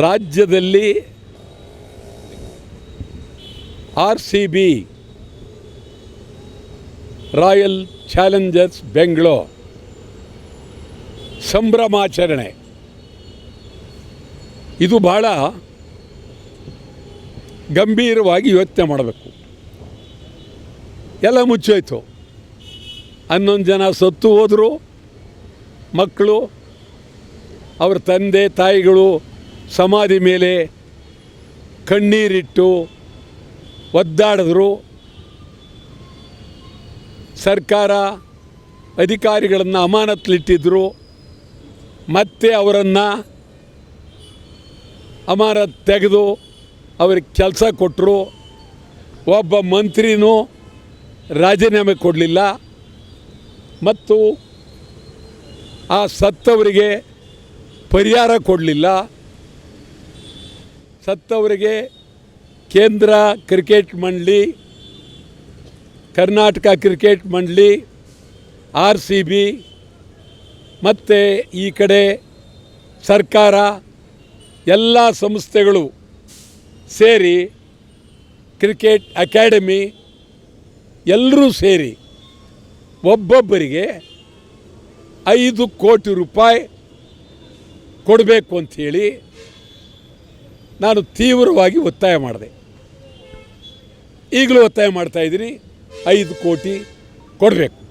ರಾಜ್ಯದಲ್ಲಿ RCB royal Challengers Bengaluru ಸಂಭ್ರಮಾಚರಣೆ ಇದು ಭಾಳ ಗಂಭೀರವಾಗಿ ಯೋಚನೆ ಮಾಡಬೇಕು. ಎಲ್ಲ ಮುಚ್ಚೋಯ್ತು. 11 ಜನ ಸತ್ತು ಹೋದರು. ಮಕ್ಕಳು ಅವರ ತಂದೆ ತಾಯಿಗಳು ಸಮಾಧಿ ಮೇಲೆ ಕಣ್ಣೀರಿಟ್ಟು ಒದ್ದಾಡಿದ್ರು. ಸರ್ಕಾರ ಅಧಿಕಾರಿಗಳನ್ನು ಅಮಾನತಲ್ಲಿಟ್ಟಿದ್ದರು. ಮತ್ತೆ ಅವರನ್ನು ಅಮಾನತು ತೆಗೆದು ಅವ್ರಿಗೆ ಕೆಲಸ ಕೊಟ್ಟರು. ಒಬ್ಬ ಮಂತ್ರಿನೂ ರಾಜೀನಾಮೆ ಕೊಡಲಿಲ್ಲ ಮತ್ತು ಆ ಸತ್ತವರಿಗೆ ಪರಿಹಾರ ಕೊಡಲಿಲ್ಲ. ಸತ್ತವರಿಗೆ ಕೇಂದ್ರ ಕ್ರಿಕೆಟ್ ಮಂಡಳಿ, ಕರ್ನಾಟಕ ಕ್ರಿಕೆಟ್ ಮಂಡಳಿ, RCB ಮತ್ತು ಈ ಕಡೆ ಸರ್ಕಾರ ಎಲ್ಲ ಸಂಸ್ಥೆಗಳು ಸೇರಿ ಕ್ರಿಕೆಟ್ ಅಕಾಡೆಮಿ ಎಲ್ಲರೂ ಸೇರಿ ಒಬ್ಬೊಬ್ಬರಿಗೆ 5 ಕೋಟಿ ರೂಪಾಯಿ ಕೊಡಬೇಕು ಅಂಥೇಳಿ ನಾನು ತೀವ್ರವಾಗಿ ಒತ್ತಾಯ ಮಾಡಿದೆ. ಈಗಲೂ ಒತ್ತಾಯ ಮಾಡ್ತಾಯಿದ್ದೀನಿ, 5 ಕೋಟಿ ಕೊಡಬೇಕು.